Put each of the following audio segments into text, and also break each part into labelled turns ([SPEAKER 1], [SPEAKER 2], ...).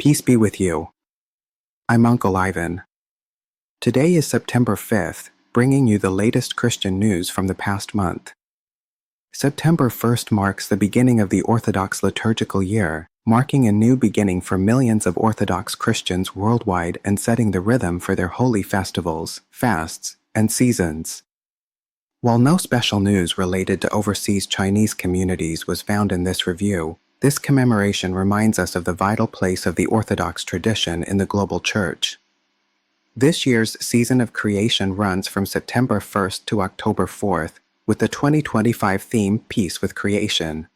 [SPEAKER 1] Peace be with you. I'm Uncle Ivan. Today is September 5th, bringing you the latest Christian news from the past month. September 1st marks the beginning of the Orthodox liturgical year, marking a new beginning for millions of Orthodox Christians worldwide and setting the rhythm for their holy festivals, fasts, and seasons. While no special news related to overseas Chinese communities was found in this review, this commemoration reminds us of the vital place of the Orthodox tradition in the global Church. This year's season of creation runs from September 1st to October 4th, with the 2025 theme Peace with Creation.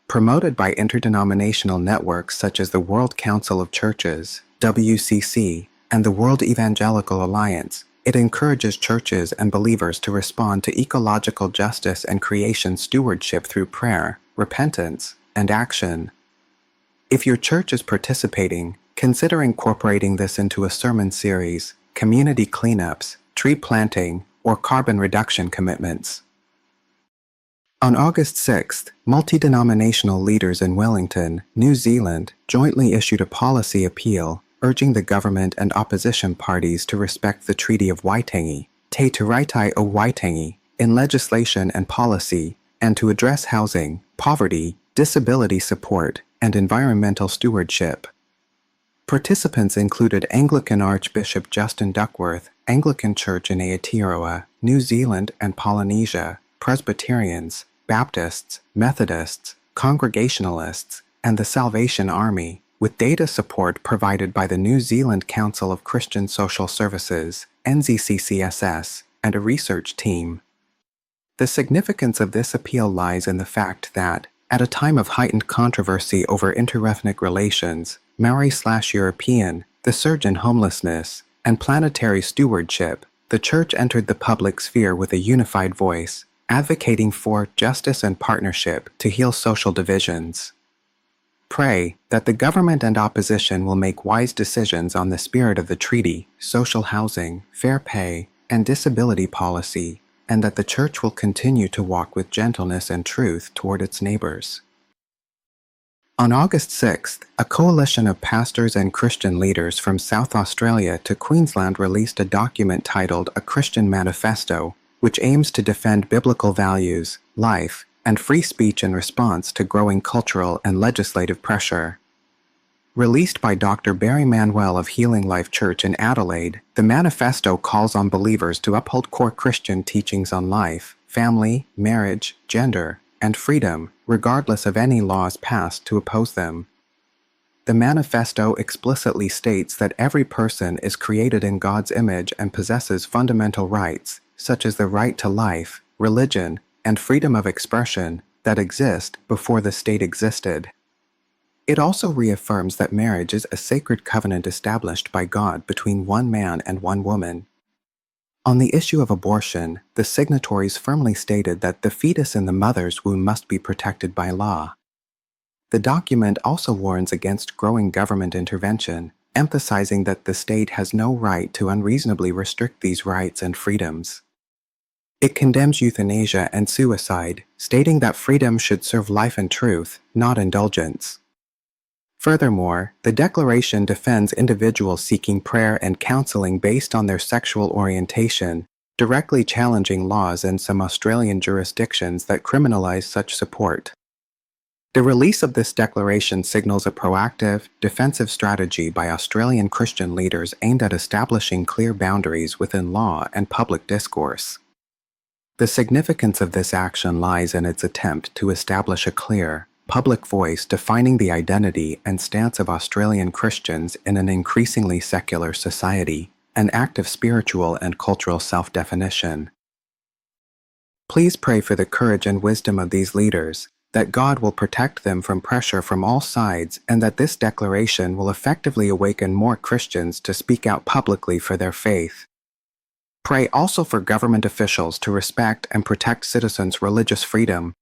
[SPEAKER 1] Promoted by interdenominational networks such as the World Council of Churches, WCC, and the World Evangelical Alliance, it encourages churches and believers to respond to ecological justice and creation stewardship through prayer, repentance, and action. If your church is participating, consider incorporating this into a sermon series, community cleanups, tree planting, or carbon reduction commitments. On August 6th, multi-denominational leaders in Wellington, New Zealand, jointly issued a policy appeal urging the government and opposition parties to respect the Treaty of Waitangi, Te Tiraitai o Waitangi, in legislation and policy, and to address housing, poverty, disability support, and environmental stewardship. Participants included Anglican Archbishop Justin Duckworth, Anglican Church in Aotearoa, New Zealand and Polynesia, Presbyterians, Baptists, Methodists, Congregationalists, and the Salvation Army, with data support provided by the New Zealand Council of Christian Social Services, NZCCSS, and a research team. The significance of this appeal lies in the fact that, at a time of heightened controversy over interethnic relations, Maori/European, the surge in homelessness, and planetary stewardship, the Church entered the public sphere with a unified voice, advocating for justice and partnership to heal social divisions. Pray that the government and opposition will make wise decisions on the spirit of the treaty, social housing, fair pay, and disability policy, and that the Church will continue to walk with gentleness and truth toward its neighbors. On August 6th, a coalition of pastors and Christian leaders from South Australia to Queensland released a document titled A Christian Manifesto, which aims to defend biblical values, life, and free speech in response to growing cultural and legislative pressure. Released by Dr. Barry Manuel of Healing Life Church in Adelaide, the manifesto calls on believers to uphold core Christian teachings on life, family, marriage, gender, and freedom, regardless of any laws passed to oppose them. The manifesto explicitly states that every person is created in God's image and possesses fundamental rights, such as the right to life, religion, and freedom of expression that exist before the state existed. It also reaffirms that marriage is a sacred covenant established by God between one man and one woman. On the issue of abortion, the signatories firmly stated that the fetus in the mother's womb must be protected by law. The document also warns against growing government intervention, emphasizing that the state has no right to unreasonably restrict these rights and freedoms. It condemns euthanasia and suicide, stating that freedom should serve life and truth, not indulgence. Furthermore, the Declaration defends individuals seeking prayer and counseling based on their sexual orientation, directly challenging laws in some Australian jurisdictions that criminalize such support. The release of this declaration signals a proactive, defensive strategy by Australian Christian leaders aimed at establishing clear boundaries within law and public discourse. The significance of this action lies in its attempt to establish a clear, public voice defining the identity and stance of Australian Christians in an increasingly secular society, an act of spiritual and cultural self-definition. Please pray for the courage and wisdom of these leaders, that God will protect them from pressure from all sides, and that this declaration will effectively awaken more Christians to speak out publicly for their faith. Pray also for government officials to respect and protect citizens' religious freedom.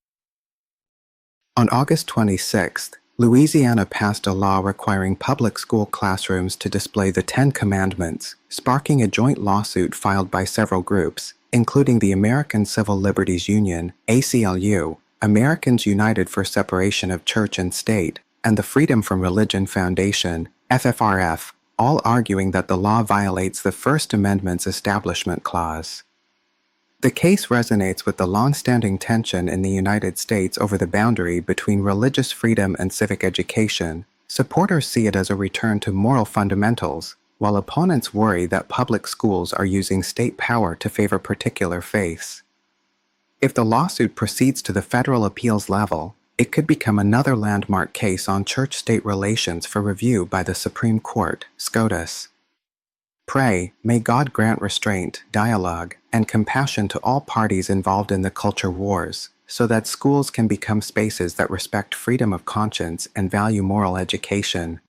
[SPEAKER 1] On August 26th, Louisiana passed a law requiring public school classrooms to display the Ten Commandments, sparking a joint lawsuit filed by several groups, including the American Civil Liberties Union, ACLU, Americans United for Separation of Church and State, and the Freedom from Religion Foundation, FFRF, all arguing that the law violates the First Amendment's Establishment Clause. The case resonates with the long-standing tension in the United States over the boundary between religious freedom and civic education. Supporters see it as a return to moral fundamentals, while opponents worry that public schools are using state power to favor particular faiths. If the lawsuit proceeds to the federal appeals level, it could become another landmark case on church-state relations for review by the Supreme Court, SCOTUS. Pray, may God grant restraint, dialogue, and compassion to all parties involved in the culture wars, so that schools can become spaces that respect freedom of conscience and value moral education.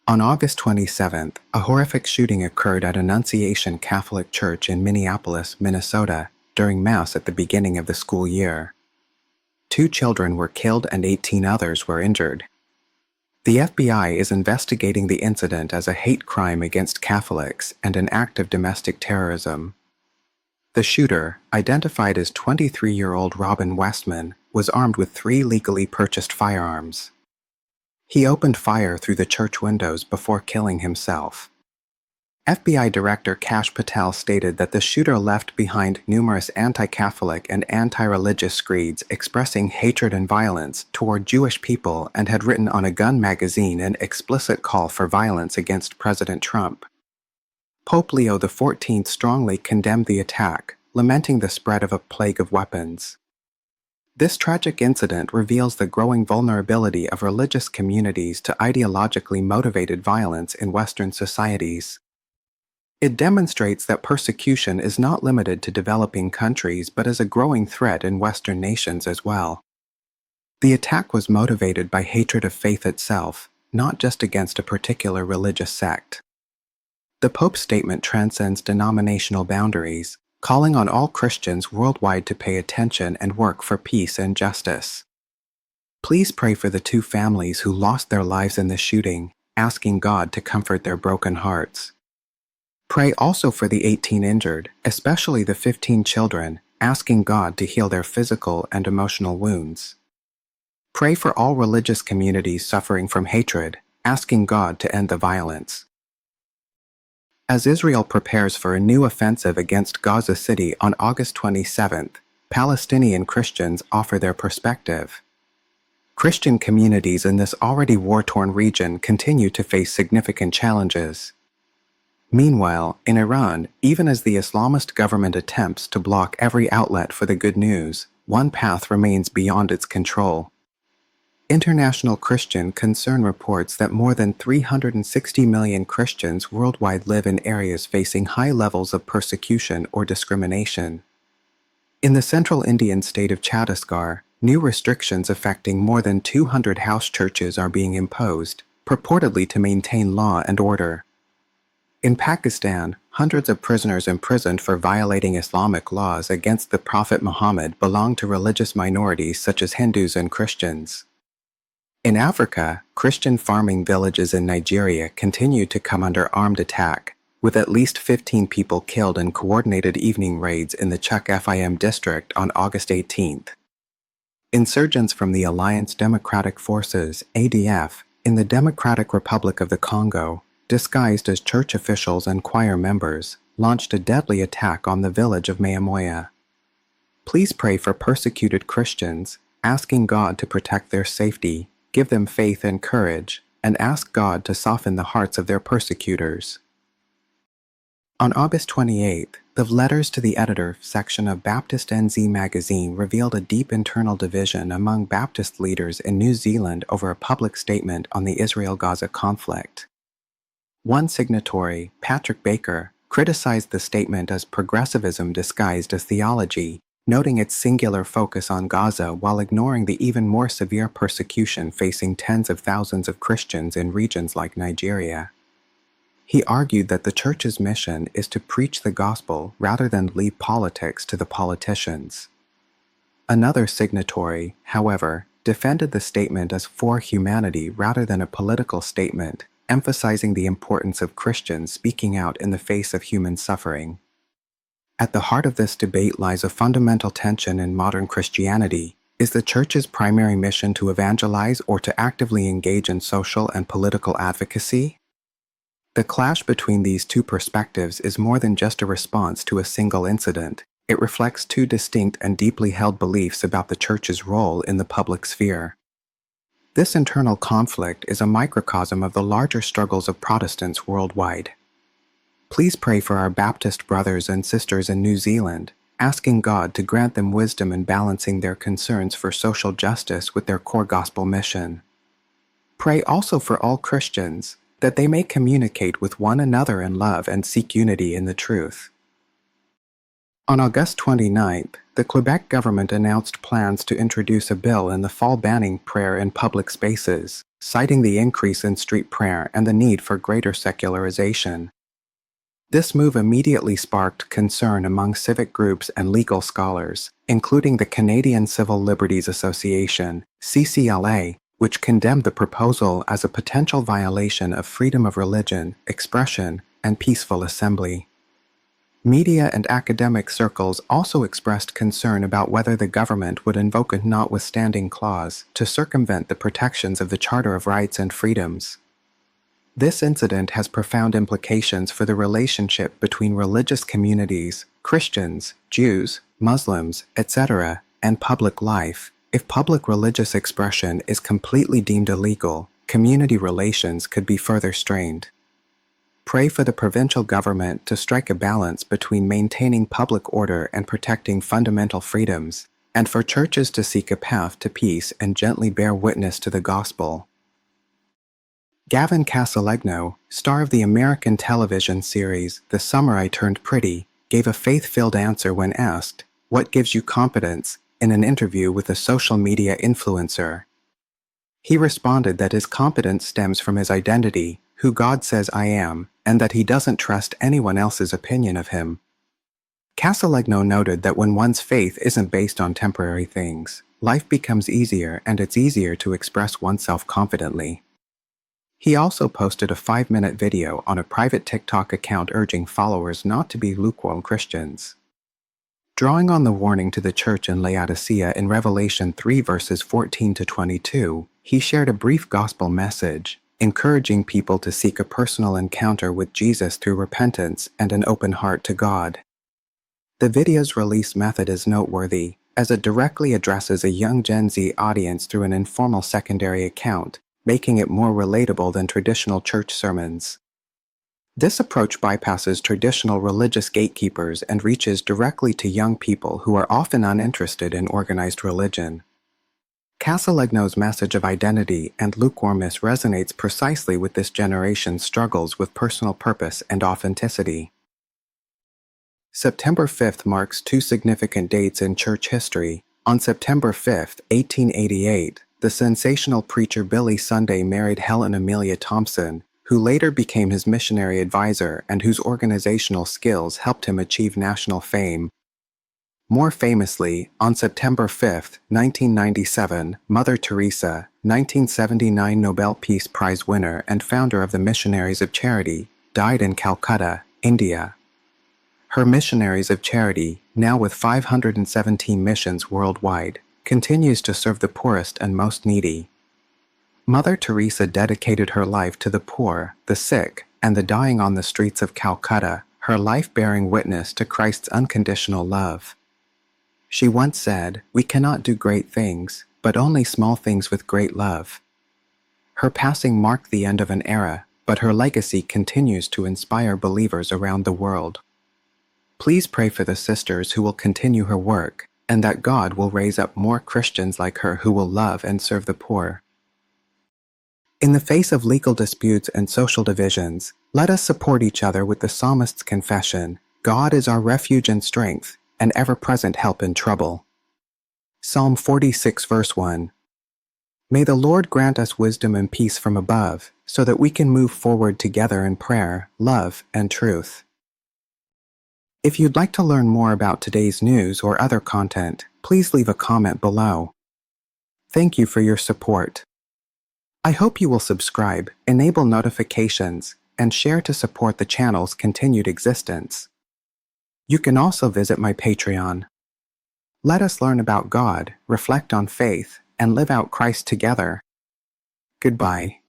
[SPEAKER 1] On August 27th, a horrific shooting occurred at Annunciation Catholic Church in Minneapolis, Minnesota, during Mass at the beginning of the school year. 2 children were killed and 18 others were injured. The FBI is investigating the incident as a hate crime against Catholics and an act of domestic terrorism. The shooter, identified as 23-year-old Robin Westman, was armed with 3 legally purchased firearms. He opened fire through the church windows before killing himself. FBI Director Kash Patel stated that the shooter left behind numerous anti-Catholic and anti-religious screeds expressing hatred and violence toward Jewish people and had written on a gun magazine an explicit call for violence against President Trump. Pope Leo XIV strongly condemned the attack, lamenting the spread of a plague of weapons. This tragic incident reveals the growing vulnerability of religious communities to ideologically motivated violence in Western societies. It demonstrates that persecution is not limited to developing countries but is a growing threat in Western nations as well. The attack was motivated by hatred of faith itself, not just against a particular religious sect. The Pope's statement transcends denominational boundaries, calling on all Christians worldwide to pay attention and work for peace and justice. Please pray for the 2 families who lost their lives in the shooting, asking God to comfort their broken hearts. Pray also for the 18 injured, especially the 15 children, asking God to heal their physical and emotional wounds. Pray for all religious communities suffering from hatred, asking God to end the violence. As Israel prepares for a new offensive against Gaza City on August 27th, Palestinian Christians offer their perspective. Christian communities in this already war-torn region continue to face significant challenges. Meanwhile, in Iran, even as the Islamist government attempts to block every outlet for the good news, one path remains beyond its control. International Christian Concern reports that more than 360 million Christians worldwide live in areas facing high levels of persecution or discrimination. In the central Indian state of Chhattisgarh, new restrictions affecting more than 200 house churches are being imposed, purportedly to maintain law and order. In Pakistan, hundreds of prisoners imprisoned for violating Islamic laws against the Prophet Muhammad belong to religious minorities such as Hindus and Christians. In Africa, Christian farming villages in Nigeria continue to come under armed attack, with at least 15 people killed in coordinated evening raids in the Chuk Fim district on August 18th. Insurgents from the Alliance Democratic Forces, ADF, in the Democratic Republic of the Congo, disguised as church officials and choir members, launched a deadly attack on the village of Mayamoya. Please pray for persecuted Christians, asking God to protect their safety, give them faith and courage, and ask God to soften the hearts of their persecutors. On August 28th, the Letters to the Editor section of Baptist NZ magazine revealed a deep internal division among Baptist leaders in New Zealand over a public statement on the Israel-Gaza conflict. One signatory, Patrick Baker, criticized the statement as progressivism disguised as theology, noting its singular focus on Gaza while ignoring the even more severe persecution facing tens of thousands of Christians in regions like Nigeria. He argued that the church's mission is to preach the gospel rather than leave politics to the politicians. Another signatory, however, defended the statement as for humanity rather than a political statement, emphasizing the importance of Christians speaking out in the face of human suffering. At the heart of this debate lies a fundamental tension in modern Christianity, Is the church's primary mission to evangelize or to actively engage in social and political advocacy? The clash between these two perspectives is more than just a response to a single incident. It reflects two distinct and deeply held beliefs about the church's role in the public sphere. This internal conflict is a microcosm of the larger struggles of Protestants worldwide. Please pray for our Baptist brothers and sisters in New Zealand, asking God to grant them wisdom in balancing their concerns for social justice with their core gospel mission. Pray also for all Christians, that they may communicate with one another in love and seek unity in the truth. On August 29th, the Quebec government announced plans to introduce a bill in the fall banning prayer in public spaces, citing the increase in street prayer and the need for greater secularization. This move immediately sparked concern among civic groups and legal scholars, including the Canadian Civil Liberties Association, CCLA, which condemned the proposal as a potential violation of freedom of religion, expression, and peaceful assembly. Media and academic circles also expressed concern about whether the government would invoke a notwithstanding clause to circumvent the protections of the Charter of Rights and Freedoms. This incident has profound implications for the relationship between religious communities, Christians, Jews, Muslims, etc., and public life. If public religious expression is completely deemed illegal, community relations could be further strained. Pray for the provincial government to strike a balance between maintaining public order and protecting fundamental freedoms, and for churches to seek a path to peace and gently bear witness to the gospel. Gavin Casalegno, star of the American television series The Summer I Turned Pretty, gave a faith-filled answer when asked, "What gives you confidence?" in an interview with a social media influencer. He responded that his confidence stems from his identity, who God says I am, and that he doesn't trust anyone else's opinion of him. Casalegno noted that when one's faith isn't based on temporary things, life becomes easier and it's easier to express oneself confidently. He also posted a 5-minute video on a private TikTok account urging followers not to be lukewarm Christians. Drawing on the warning to the church in Laodicea in Revelation 3 verses 14 to 22, he shared a brief gospel message, encouraging people to seek a personal encounter with Jesus through repentance and an open heart to God. The video's release method is noteworthy, as it directly addresses a young Gen Z audience through an informal secondary account, making it more relatable than traditional church sermons. This approach bypasses traditional religious gatekeepers and reaches directly to young people who are often uninterested in organized religion. Casalegno's message of identity and lukewarmness resonates precisely with this generation's struggles with personal purpose and authenticity. September 5th marks two significant dates in church history. On September 5, 1888, the sensational preacher Billy Sunday married Helen Amelia Thompson, who later became his missionary advisor and whose organizational skills helped him achieve national fame. More famously, on September 5, 1997, Mother Teresa, 1979 Nobel Peace Prize winner and founder of the Missionaries of Charity, died in Calcutta, India. Her Missionaries of Charity, now with 517 missions worldwide, continues to serve the poorest and most needy. Mother Teresa dedicated her life to the poor, the sick, and the dying on the streets of Calcutta, her life bearing witness to Christ's unconditional love. She once said, "We cannot do great things, but only small things with great love." Her passing marked the end of an era, but her legacy continues to inspire believers around the world. Please pray for the sisters who will continue her work, and that God will raise up more Christians like her who will love and serve the poor. In the face of legal disputes and social divisions, let us support each other with the psalmist's confession, "God is our refuge and strength, an ever-present help in trouble." Psalm 46 verse 1. May the Lord grant us wisdom and peace from above, so that we can move forward together in prayer, love, and truth. If you'd like to learn more about today's news or other content, please leave a comment below. Thank you for your support. I hope you will subscribe, enable notifications, and share to support the channel's continued existence. You can also visit my Patreon. Let us learn about God, reflect on faith, and live out Christ together. Goodbye.